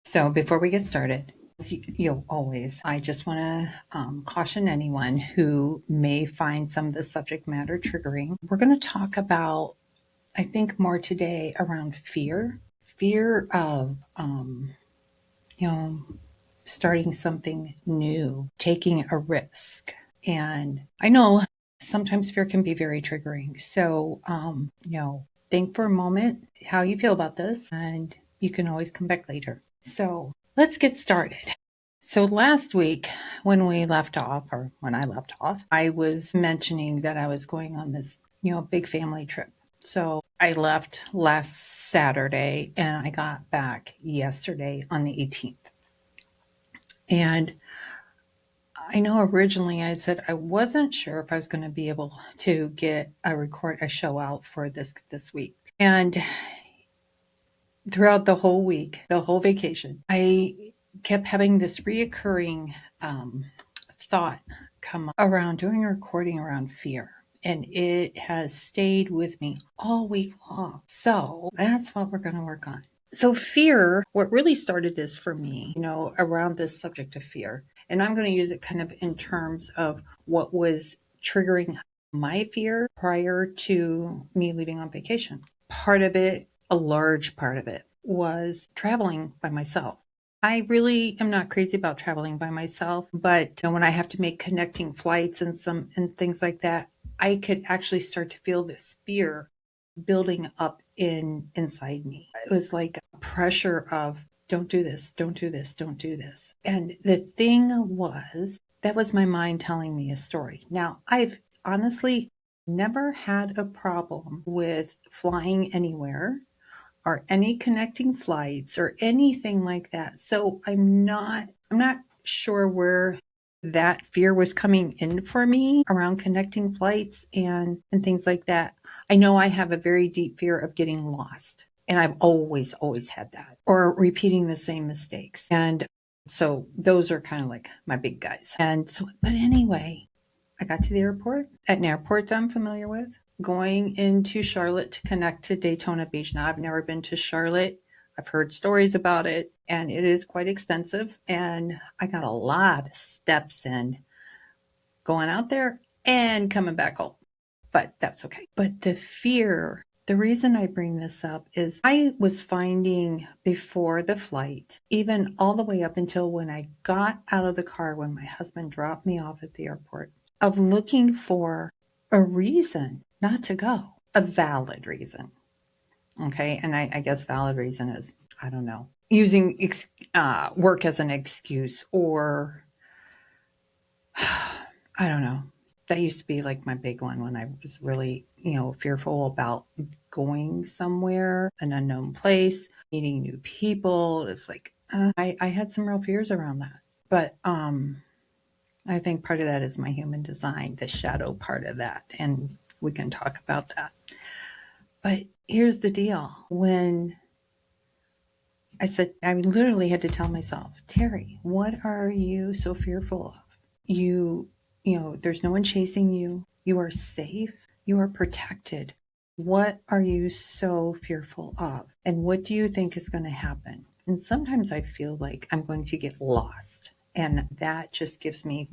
So before we get started, always, I just want to caution anyone who may find some of the subject matter triggering. We're going to talk about, I think, more today around fear of, you know, starting something new, taking a risk. And I know sometimes fear can be very triggering. So, think for a moment how you feel about this, and you can always come back later. So, let's get started. So, last week, when we left off, or when I left off, I was mentioning that I was going on this, big family trip. So, I left last Saturday and I got back yesterday on the 18th. And I know originally I said I wasn't sure if I was going to be able to get a show out for this week. And throughout the whole week, the whole vacation, I kept having this reoccurring thought come up around doing a recording around fear. And it has stayed with me all week long. So that's what we're going to work on. So fear, what really started this for me, around this subject of fear, and I'm going to use it kind of in terms of what was triggering my fear prior to me leaving on vacation. Part of it, a large part of it, was traveling by myself. I really am not crazy about traveling by myself, but when I have to make connecting flights and things like that, I could actually start to feel this fear building up inside me. It was like a pressure of don't do this, don't do this, don't do this. And the thing was, that was my mind telling me a story. Now, I've honestly never had a problem with flying anywhere or any connecting flights or anything like that. So I'm not sure where that fear was coming in for me around connecting flights and things like that. I know I have a very deep fear of getting lost. And I've always had that, or repeating the same mistakes. And so those are kind of like my big guys. And so, but anyway, I got to the airport, at an airport that I'm familiar with, going into Charlotte to connect to Daytona Beach. Now, I've never been to Charlotte. I've heard stories about it, and it is quite extensive. And I got a lot of steps in going out there and coming back home. But that's okay. But the reason I bring this up is I was finding before the flight, even all the way up until when I got out of the car when my husband dropped me off at the airport, of looking for a reason not to go, a valid reason. Okay. And I guess valid reason is, I don't know, using work as an excuse, or I don't know. That used to be like my big one when I was really, fearful about going somewhere, an unknown place, meeting new people. It's like, I had some real fears around that. But I think part of that is my human design, the shadow part of that. And we can talk about that. But here's the deal. When I literally had to tell myself, Terry, what are you so fearful of? There's no one chasing you. You are safe. You are protected. What are you so fearful of? And what do you think is going to happen? And sometimes I feel like I'm going to get lost. And that just gives me,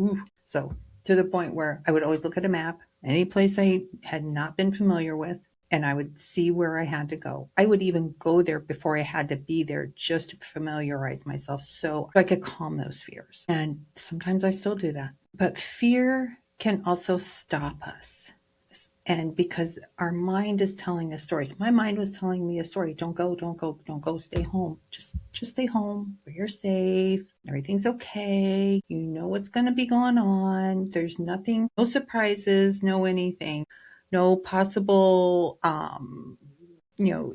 so to the point where I would always look at a map, any place I had not been familiar with, and I would see where I had to go. I would even go there before I had to be there just to familiarize myself so I could calm those fears. And sometimes I still do that. But fear can also stop us. And because our mind is telling us stories. My mind was telling me a story. Don't go, don't go, don't go, stay home. Just stay home where you're safe. Everything's okay. You know what's going to be going on. There's nothing, no surprises, no anything, no possible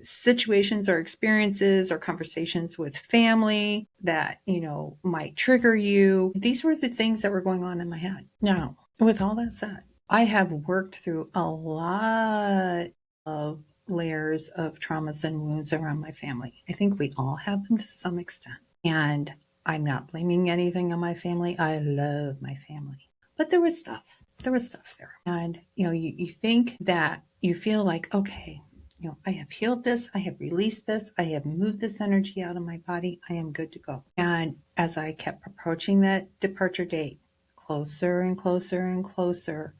situations or experiences or conversations with family that, might trigger you. These were the things that were going on in my head. Now, with all that said, I have worked through a lot of layers of traumas and wounds around my family. I think we all have them to some extent. And I'm not blaming anything on my family. I love my family. But there was stuff. There was stuff there. And, you think that you feel like, okay, I have healed this, I have released this, I have moved this energy out of my body, I am good to go. And as I kept approaching that departure date, closer and closer and closer,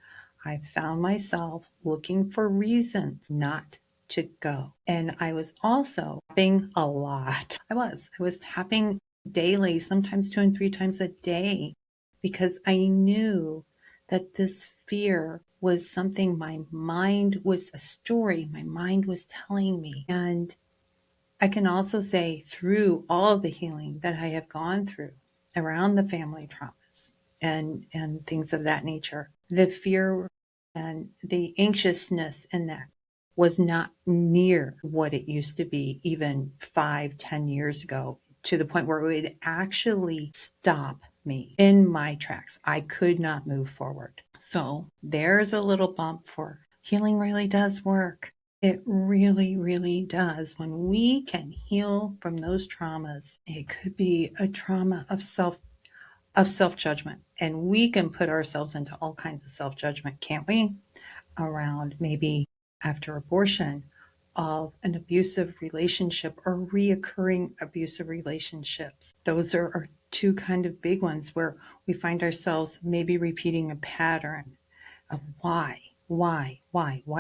I found myself looking for reasons not to go. And I was also tapping a lot. I was tapping daily, sometimes 2 and 3 times a day, because I knew that this fear was something my mind was a story my mind was telling me. And I can also say, through all the healing that I have gone through around the family traumas and things of that nature, the fear and the anxiousness in that was not near what it used to be even 5, 10 years ago, to the point where it would actually stop me in my tracks. I could not move forward. So there's a little bump for healing really does work. It really, really does. When we can heal from those traumas, it could be a trauma of self-judgment. And we can put ourselves into all kinds of self-judgment, can't we? Around maybe after abortion of an abusive relationship or reoccurring abusive relationships. Those are two kind of big ones where we find ourselves maybe repeating a pattern of why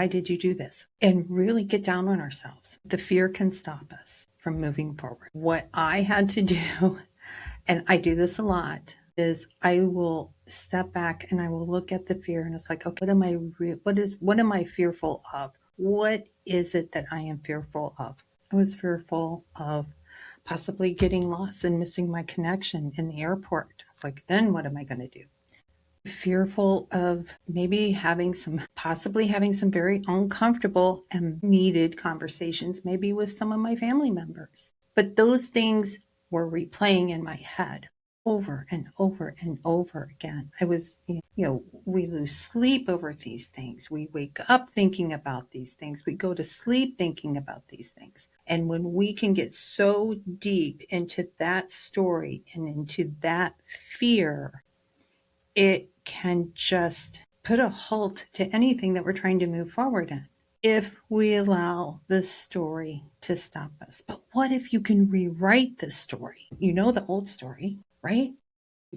did you do this? And really get down on ourselves. The fear can stop us from moving forward. What I had to do, and I do this a lot, is I will step back and I will look at the fear and it's like, okay, what am I fearful of? What is it that I am fearful of? I was fearful of possibly getting lost and missing my connection in the airport. It's like, then what am I going to do? Fearful of maybe possibly having some very uncomfortable and needed conversations, maybe with some of my family members. But those things were replaying in my head over and over and over again. We lose sleep over these things. We wake up thinking about these things. We go to sleep thinking about these things. And when we can get so deep into that story and into that fear, it can just put a halt to anything that we're trying to move forward in if we allow the story to stop us. But what if you can rewrite the story? You know the old story, right?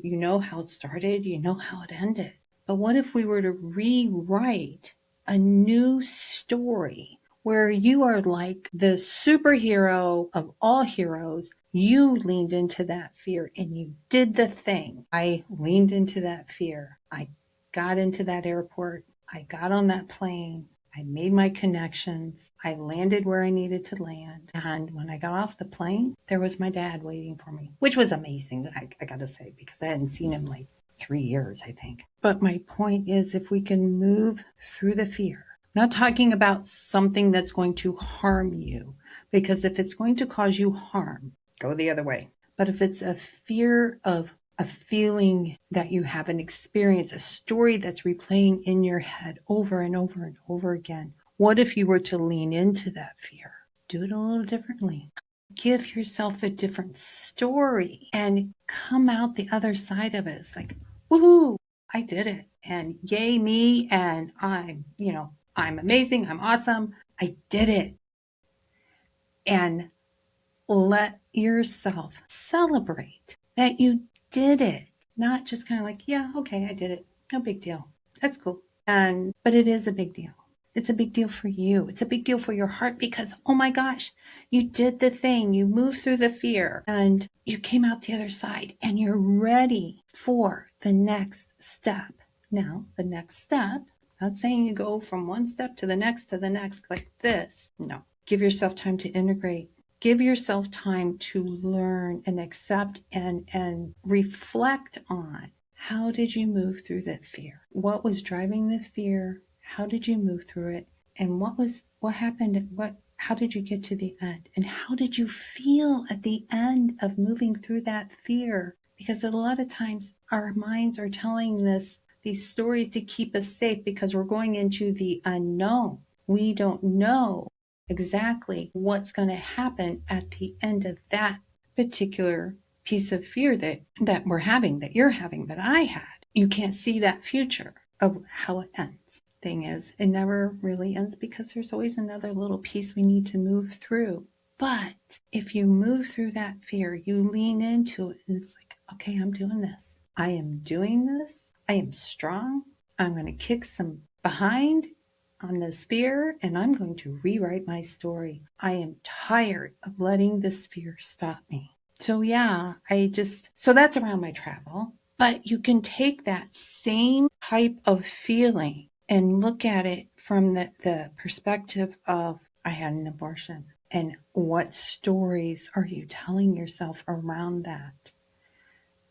You know how it started, you know how it ended. But what if we were to rewrite a new story where you are like the superhero of all heroes? You leaned into that fear and you did the thing. I leaned into that fear. I got into that airport. I got on that plane. I made my connections. I landed where I needed to land. And when I got off the plane, there was my dad waiting for me, which was amazing, I got to say, because I hadn't seen him like 3 years, I think. But my point is, if we can move through the fear, I'm not talking about something that's going to harm you, because if it's going to cause you harm, go the other way. But if it's a fear of a feeling that you have, an experience, a story that's replaying in your head over and over and over again, what if you were to lean into that fear? Do it a little differently. Give yourself a different story and come out the other side of it. It's like, woohoo, I did it. And yay me. And I'm amazing. I'm awesome. I did it. And let yourself celebrate that you did it. Not just kind of like, yeah, okay, I did it. No big deal. That's cool. But it is a big deal. It's a big deal for you. It's a big deal for your heart because, oh my gosh, you did the thing. You moved through the fear and you came out the other side and you're ready for the next step. Now, the next step, not saying you go from one step to the next like this. No. Give yourself time to integrate. Give yourself time to learn and accept and reflect on, how did you move through that fear? What was driving the fear? How did you move through it? And what happened? How did you get to the end? And how did you feel at the end of moving through that fear? Because a lot of times our minds are telling us these stories to keep us safe because we're going into the unknown. We don't know exactly what's going to happen at the end of that particular piece of fear that we're having, that you're having, that I had. You can't see that future of how it ends. thing is, it never really ends because there's always another little piece we need to move through. But if you move through that fear, you lean into it and it's like, okay, I'm doing this. I am doing this. I am strong. I'm going to kick some behind on this fear and I'm going to rewrite my story. I am tired of letting this fear stop me. So yeah, so that's around my travel. But you can take that same type of feeling and look at it from the perspective of, I had an abortion. And what stories are you telling yourself around that?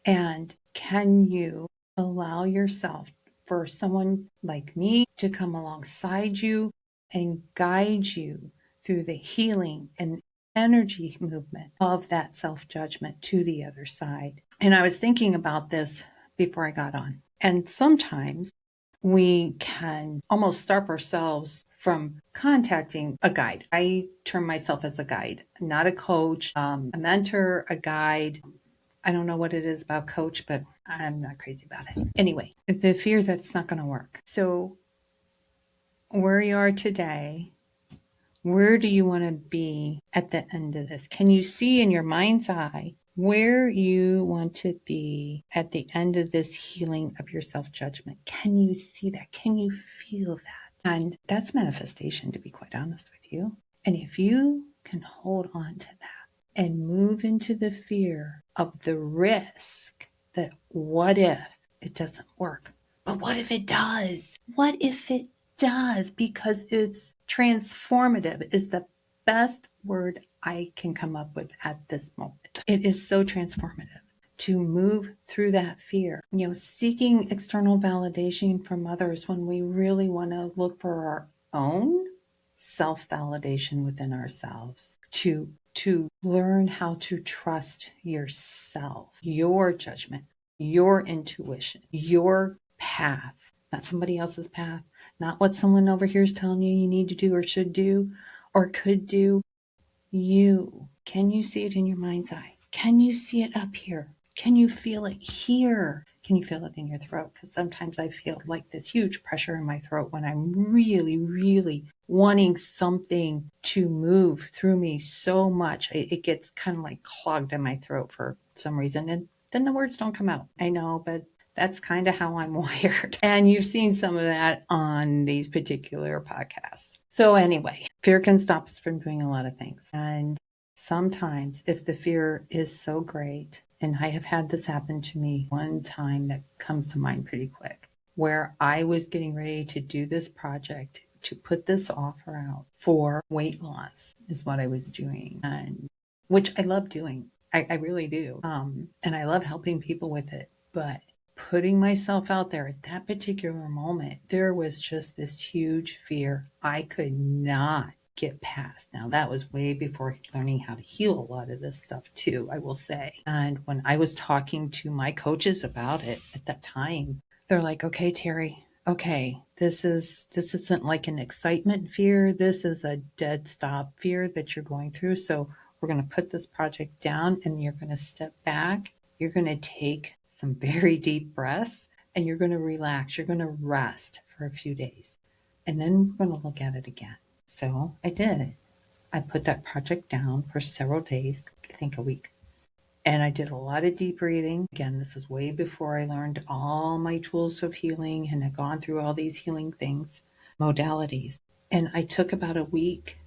And can you allow yourself for someone like me to come alongside you and guide you through the healing and energy movement of that self-judgment to the other side? And I was thinking about this before I got on. And sometimes we can almost stop ourselves from contacting a guide. I term myself as a guide, not a coach, a mentor, a guide. I don't know what it is about coach, but I'm not crazy about it. Anyway, the fear that it's not going to work. So where you are today, where do you want to be at the end of this? Can you see in your mind's eye where you want to be at the end of this healing of your self-judgment? Can you see that? Can you feel that? And that's manifestation, to be quite honest with you. And if you can hold on to that and move into the fear of the risk that what if it doesn't work? But what if it does? What if it does? Because it's transformative is the best word I can come up with at this moment. It is so transformative to move through that fear. Seeking external validation from others when we really want to look for our own self-validation within ourselves, to learn how to trust yourself, your judgment, your intuition, your path, not somebody else's path, not what someone over here is telling you need to do or should do or could do. You. Can you see it in your mind's eye? Can you see it up here? Can you feel it here? Can you feel it in your throat? Because sometimes I feel like this huge pressure in my throat when I'm really, really wanting something to move through me so much. It gets kind of like clogged in my throat for some reason. And then the words don't come out. I know, but that's kind of how I'm wired. And you've seen some of that on these particular podcasts. So anyway, fear can stop us from doing a lot of things. And sometimes if the fear is so great, and I have had this happen to me one time that comes to mind pretty quick, where I was getting ready to do this project to put this offer out for weight loss is what I was doing, and which I love doing. I really do. And I love helping people with it. But putting myself out there at that particular moment, there was just this huge fear I could not get past. Now, that was way before learning how to heal a lot of this stuff too, I will say. And when I was talking to my coaches about it at that time, they're like, okay, Terry, okay, this isn't like an excitement fear. This is a dead stop fear that you're going through. So we're going to put this project down and you're going to step back. You're going to take some very deep breaths and you're going to relax. You're going to rest for a few days. And then we're going to look at it again. So I did. I put that project down for several days, I think a week. And I did a lot of deep breathing. Again, this is way before I learned all my tools of healing and had gone through all these healing things, modalities. And I took about a week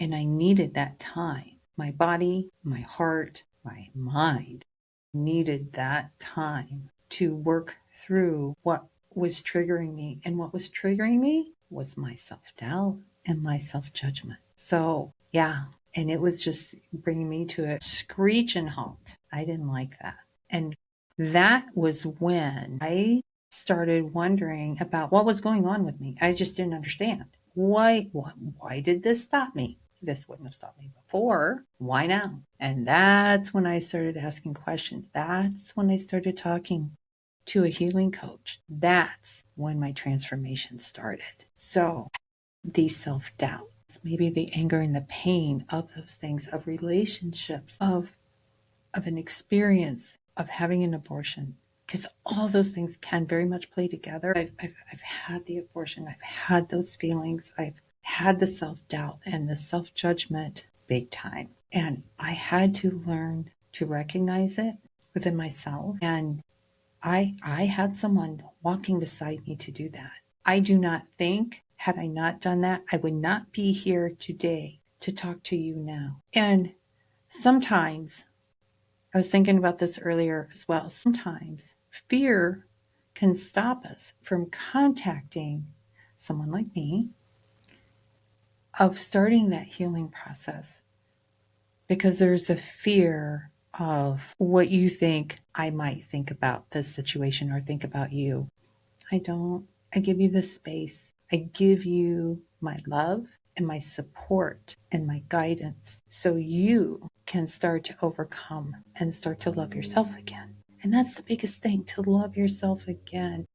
and I needed that time. My body, my heart, my mind needed that time to work through what was triggering me. And what was triggering me was my self-doubt and my self-judgment. So yeah, and it was just bringing me to a screeching halt. I didn't like that. And that was when I started wondering about what was going on with me. I just didn't understand. Why did this stop me? This wouldn't have stopped me before. Why now? And that's when I started asking questions. That's when I started talking to a healing coach. That's when my transformation started. So the self-doubt, maybe the anger and the pain of those things, of relationships, of an experience of having an abortion, because all those things can very much play together. I've had the abortion, I've had those feelings, I've had the self-doubt and the self-judgment big time. And I had to learn to recognize it within myself. And I had someone walking beside me to do that. I do not think, had I not done that, I would not be here today to talk to you now. And sometimes, I was thinking about this earlier as well, sometimes fear can stop us from contacting someone like me, of starting that healing process, because there's a fear of what you think I might think about this situation or think about you. I don't. I give you the space. I give you my love and my support and my guidance so you can start to overcome and start to love yourself again. And that's the biggest thing, to love yourself again.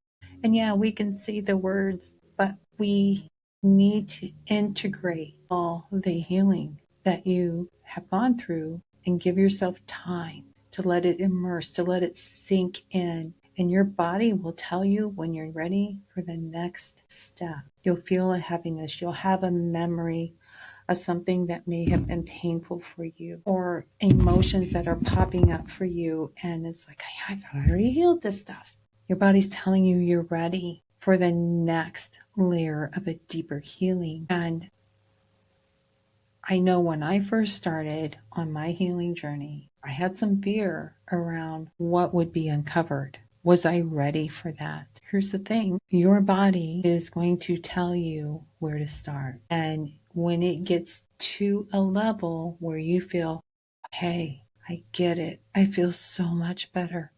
And yeah, we can say the words, but we need to integrate all the healing that you have gone through and give yourself time to let it immerse, to let it sink in. And your body will tell you when you're ready for the next step. You'll feel a heaviness. You'll have a memory of something that may have been painful for you, or emotions that are popping up for you. And it's like, I thought I already healed this stuff. Your body's telling you you're ready for the next layer of a deeper healing. And I know when I first started on my healing journey, I had some fear around what would be uncovered. Was I ready for that? Here's the thing. Your body is going to tell you where to start. And when it gets to a level where you feel, hey, I get it. I feel so much better.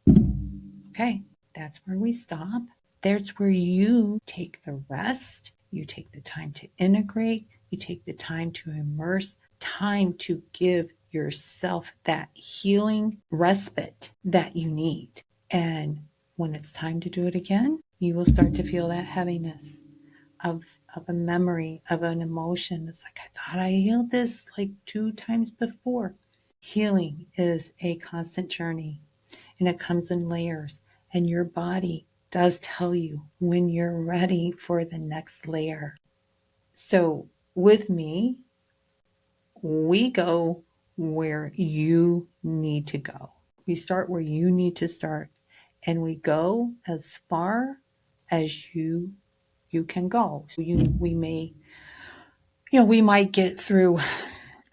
Okay, that's where we stop. That's where you take the rest. You take the time to integrate. You take the time to immerse, time to give yourself that healing respite that you need. And when it's time to do it again, you will start to feel that heaviness of a memory, of an emotion. It's like, I thought I healed this like 2 times before. Healing is a constant journey, and it comes in layers. And your body does tell you when you're ready for the next layer. So with me, we go where you need to go. We start where you need to start, and we go as far as you can go. So we may, we might get through,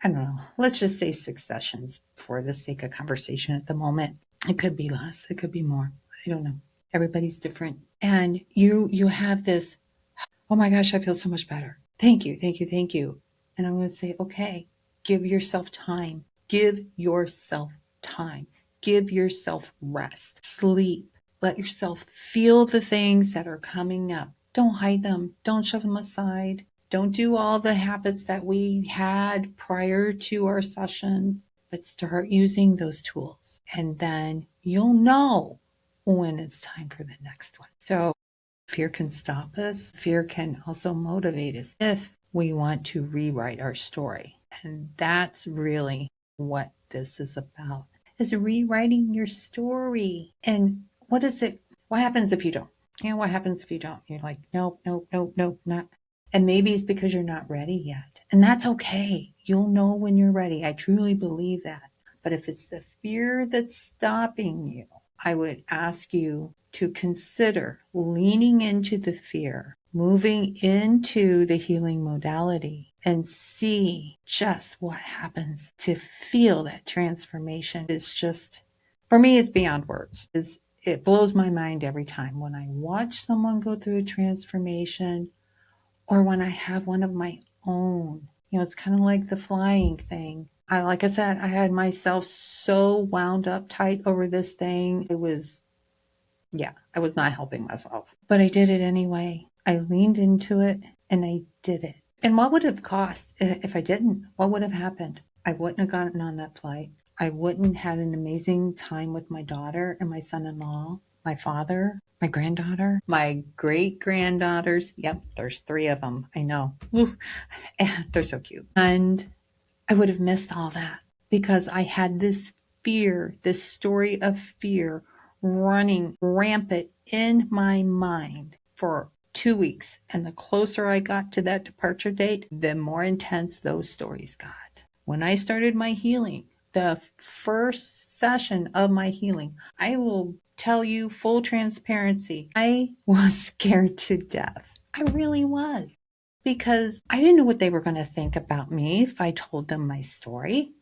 I don't know, let's just say 6 sessions for the sake of conversation at the moment. It could be less, it could be more. I don't know. Everybody's different. And you have this, oh my gosh, I feel so much better. Thank you, thank you, thank you. And I'm going to say, okay, give yourself time. Give yourself time. Give yourself rest. Sleep. Let yourself feel the things that are coming up. Don't hide them. Don't shove them aside. Don't do all the habits that we had prior to our sessions, but start using those tools. And then you'll know when it's time for the next one. So fear can stop us. Fear can also motivate us if we want to rewrite our story. And that's really what this is about, is rewriting your story. And what is it? What happens if you don't? What happens if you don't? You're like, nope, nope, nope, nope, not. And maybe it's because you're not ready yet. And that's okay. You'll know when you're ready. I truly believe that. But if it's the fear that's stopping you, I would ask you to consider leaning into the fear, moving into the healing modality, and see just what happens to feel that transformation. Is just, for me, it's beyond words. It blows my mind every time when I watch someone go through a transformation, or when I have one of my own. It's kind of like the flying thing. Like I said, I had myself so wound up tight over this thing. I was not helping myself. But I did it anyway. I leaned into it and I did it. And what would it have cost if I didn't? What would have happened? I wouldn't have gotten on that flight. I wouldn't have had an amazing time with my daughter and my son-in-law, my father, my granddaughter, my great-granddaughters. Yep, there's 3 of them. I know. Woo. And they're so cute. And I would have missed all that because I had this fear, this story of fear running rampant in my mind for 2 weeks. And the closer I got to that departure date, the more intense those stories got. When I started my healing, the first session of my healing, I will tell you full transparency, I was scared to death. I really was. Because I didn't know what they were going to think about me if I told them my story.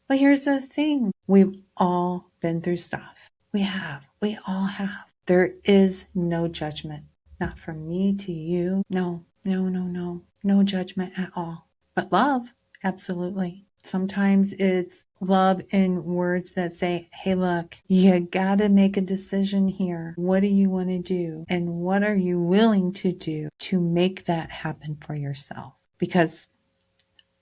But here's the thing. We've all been through stuff. We have. We all have. There is no judgment. Not from me to you. No, no, no, no. No judgment at all. But love, absolutely. Sometimes it's love in words that say, hey, look, you gotta make a decision here. What do you want to do? And what are you willing to do to make that happen for yourself? Because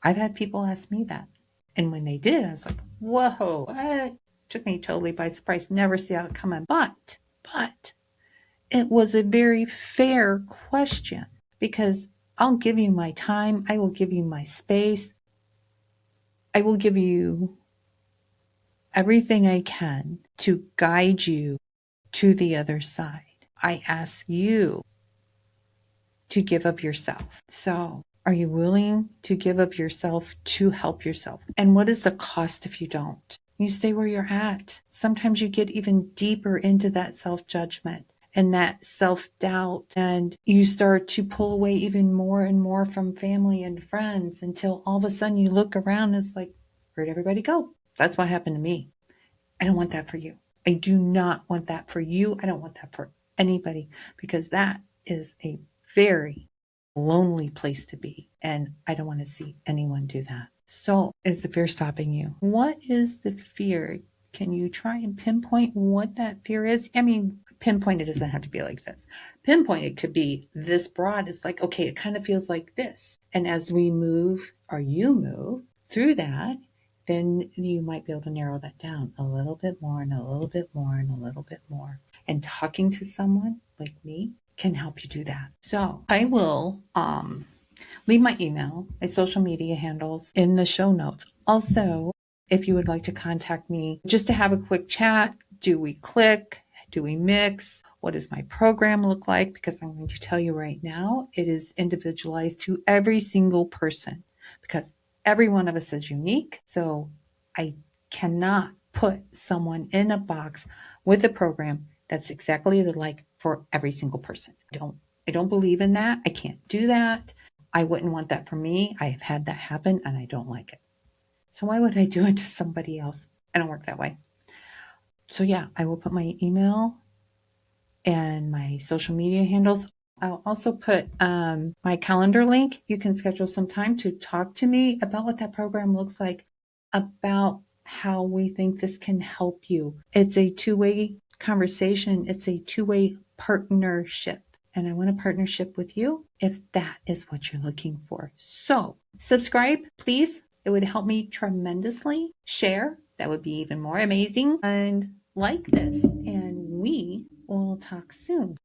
I've had people ask me that. And when they did, I was like, whoa, what? Took me totally by surprise. Never see how it coming. But it was a very fair question because I'll give you my time. I will give you my space. I will give you everything I can to guide you to the other side. I ask you to give of yourself. So, are you willing to give of yourself to help yourself? And what is the cost if you don't? You stay where you're at. Sometimes you get even deeper into that self-judgment and that self-doubt, and you start to pull away even more and more from family and friends until all of a sudden you look around and it's like, where'd everybody go? That's what happened to me. I don't want that for you. I do not want that for you. I don't want that for anybody, because that is a very lonely place to be. And I don't want to see anyone do that. So, is the fear stopping you? What is the fear? Can you try and pinpoint what that fear is? I mean, pinpoint, it doesn't have to be like this. Pinpoint, it could be this broad. It's like, okay, it kind of feels like this. And as we move, or you move through that, then you might be able to narrow that down a little bit more and a little bit more and a little bit more. And talking to someone like me can help you do that. So I will leave my email, my social media handles in the show notes. Also, if you would like to contact me just to have a quick chat, do we click? Do we mix? What does my program look like? Because I'm going to tell you right now, it is individualized to every single person because every one of us is unique. So I cannot put someone in a box with a program that's exactly alike for every single person. I don't believe in that. I can't do that. I wouldn't want that for me. I have had that happen and I don't like it. So why would I do it to somebody else? I don't work that way. So yeah, I will put my email and my social media handles. I'll also put my calendar link. You can schedule some time to talk to me about what that program looks like, about how we think this can help you. It's a two-way conversation. It's a two-way partnership. And I want a partnership with you if that is what you're looking for. So subscribe, please. It would help me tremendously. Share. That would be even more amazing. And like this. And we will talk soon.